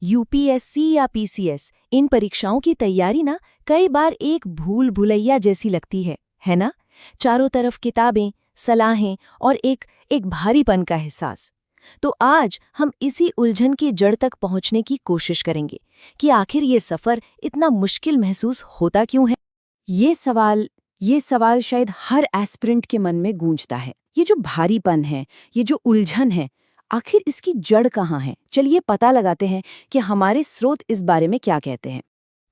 UPSC या PCS इन परीक्षाओं की तैयारी ना कई बार एक भूल भुलैया जैसी लगती है ना। चारों तरफ किताबें, सलाहें और एक एक भारीपन का एहसास। तो आज हम इसी उलझन की जड़ तक पहुंचने की कोशिश करेंगे कि आखिर ये सफर इतना मुश्किल महसूस होता क्यों है। ये सवाल शायद हर एस्पिरेंट के मन में गूंजता है। ये जो भारीपन है, ये जो उलझन है, आखिर इसकी जड़ कहाँ है? चलिए पता लगाते हैं कि हमारे स्रोत इस बारे में क्या कहते हैं।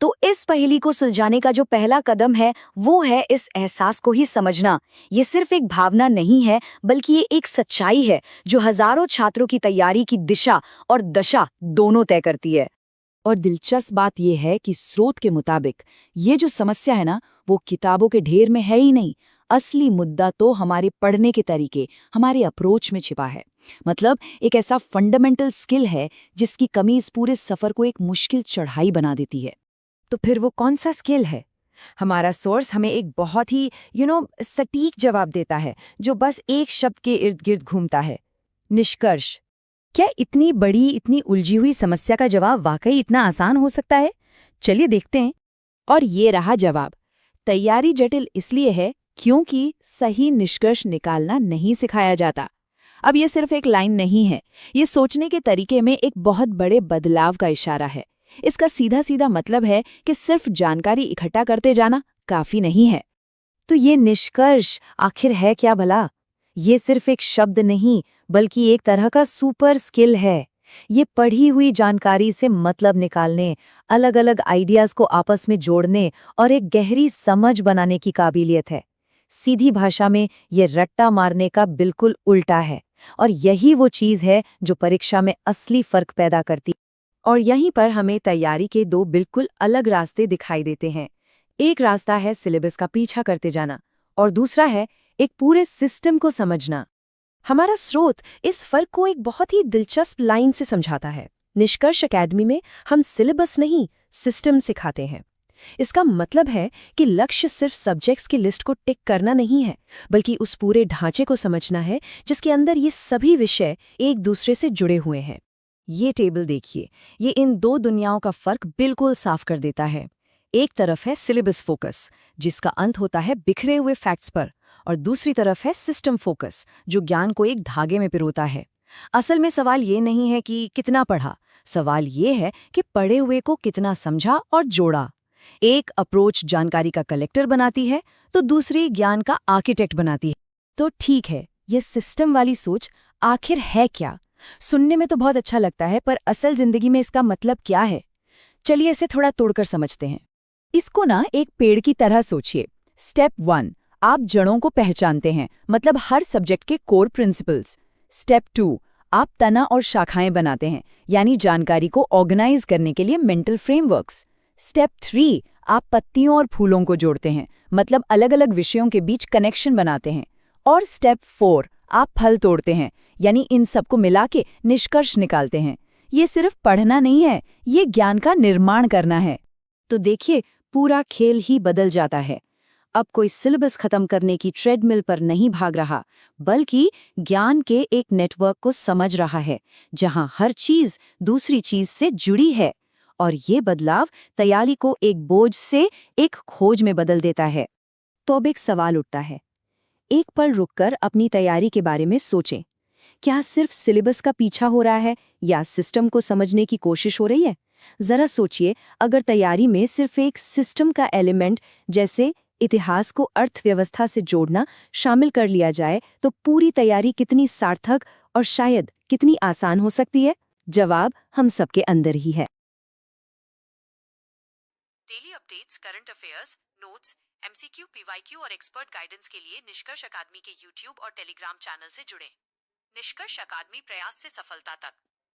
तो इस पहेली को सुलझाने का जो पहला कदम है वो है इस एहसास को ही समझना। ये सिर्फ एक भावना नहीं है, बल्कि ये एक सच्चाई है जो हजारों छात्रों की तैयारी की दिशा और दशा दोनों तय करती है। और दिलचस्प बात यह है कि स्रोत के मुताबिक ये जो समस्या है ना, वो किताबों के ढेर में है ही नहीं। असली मुद्दा तो हमारे पढ़ने के तरीके, हमारे अप्रोच में छिपा है। मतलब एक ऐसा फंडामेंटल स्किल है जिसकी कमी इस पूरे सफर को एक मुश्किल चढ़ाई बना देती है। तो फिर वो कौन सा स्किल है? हमारा सोर्स हमें एक बहुत ही सटीक जवाब देता है, जो बस एक शब्द के इर्द गिर्द घूमता है: निष्कर्ष। क्या इतनी बड़ी, इतनी उलझी हुई समस्या का जवाब वाकई इतना आसान हो सकता है? चलिए देखते हैं। और ये रहा जवाब। तैयारी जटिल इसलिए है क्योंकि सही निष्कर्ष निकालना नहीं सिखाया जाता। अब ये सिर्फ एक लाइन नहीं है, ये सोचने के तरीके में एक बहुत बड़े बदलाव का इशारा है। इसका सीधा सीधा मतलब है कि सिर्फ जानकारी इकट्ठा करते जाना काफी नहीं है। तो ये निष्कर्ष आखिर है क्या भला? ये सिर्फ एक शब्द नहीं, बल्कि एक तरह का सुपर स्किल है। ये पढ़ी हुई जानकारी से मतलब निकालने, अलग अलग आइडियाज को आपस में जोड़ने और एक गहरी समझ बनाने की काबिलियत है। सीधी भाषा में ये रट्टा मारने का बिल्कुल उल्टा है। और यही वो चीज है जो परीक्षा में असली फर्क पैदा करती है। और यहीं पर हमें तैयारी के दो बिल्कुल अलग रास्ते दिखाई देते हैं। एक रास्ता है सिलेबस का पीछा करते जाना, और दूसरा है एक पूरे सिस्टम को समझना। हमारा स्रोत इस फर्क को एक बहुत ही दिलचस्प लाइन से समझाता है। निष्कर्ष एकेडमी में हम सिलेबस नहीं, सिस्टम सिखाते हैं। इसका मतलब है कि लक्ष्य सिर्फ सब्जेक्ट्स की लिस्ट को टिक करना नहीं है, बल्कि उस पूरे ढांचे को समझना है जिसके अंदर ये सभी विषय एक दूसरे से जुड़े हुए हैं। ये टेबल देखिए, ये इन दो दुनियाओं का फर्क बिल्कुल साफ कर देता है। एक तरफ है सिलेबस फोकस, जिसका अंत होता है बिखरे हुए फैक्ट्स पर, और दूसरी तरफ है सिस्टम फोकस, जो ज्ञान को एक धागे में पिरोता है। असल में सवाल ये नहीं है कि कितना पढ़ा, सवाल ये है कि पढ़े हुए को कितना समझा और जोड़ा। एक अप्रोच जानकारी का कलेक्टर बनाती है, तो दूसरी ज्ञान का आर्किटेक्ट बनाती है। तो ठीक है, ये सिस्टम वाली सोच आखिर है क्या? सुनने में तो बहुत अच्छा लगता है, पर असल जिंदगी में इसका मतलब क्या है? चलिए इसे थोड़ा तोड़कर समझते हैं। इसको ना एक पेड़ की तरह सोचिए। स्टेप 1, आप जड़ों को पहचानते हैं, मतलब हर सब्जेक्ट के कोर प्रिंसिपल्स। स्टेप 2, आप तना और शाखाएं बनाते हैं, यानी जानकारी को ऑर्गेनाइज करने के लिए मेंटल फ्रेमवर्क्स। स्टेप 3, आप पत्तियों और फूलों को जोड़ते हैं, मतलब अलग अलग विषयों के बीच कनेक्शन बनाते हैं। और स्टेप 4, आप फल तोड़ते हैं, यानी इन सबको मिला के निष्कर्ष निकालते हैं। ये सिर्फ पढ़ना नहीं है, ये ज्ञान का निर्माण करना है। तो देखिए, पूरा खेल ही बदल जाता है। अब कोई सिलेबस खत्म करने की ट्रेडमिल पर नहीं भाग रहा, बल्कि ज्ञान के एक नेटवर्क को समझ रहा है, जहां हर चीज दूसरी चीज से जुड़ी है। और ये बदलाव तैयारी को एक बोझ से एक खोज में बदल देता है। तो अब एक सवाल उठता है, एक पल रुककर अपनी तैयारी के बारे में सोचें। क्या सिर्फ सिलेबस का पीछा हो रहा है, या सिस्टम को समझने की कोशिश हो रही है? जरा सोचिए, अगर तैयारी में सिर्फ एक सिस्टम का एलिमेंट, जैसे इतिहास को अर्थव्यवस्था से जोड़ना, शामिल कर लिया जाए, तो पूरी तैयारी कितनी सार्थक और शायद कितनी आसान हो सकती है? जवाब हम सबके अंदर ही है। Daily updates, current affairs, notes, MCQ, PYQ और एक्सपर्ट गाइडेंस के लिए निष्कर्ष अकादमी के यूट्यूब और टेलीग्राम चैनल से जुड़ें। निष्कर्ष अकादमी, प्रयास से सफलता तक।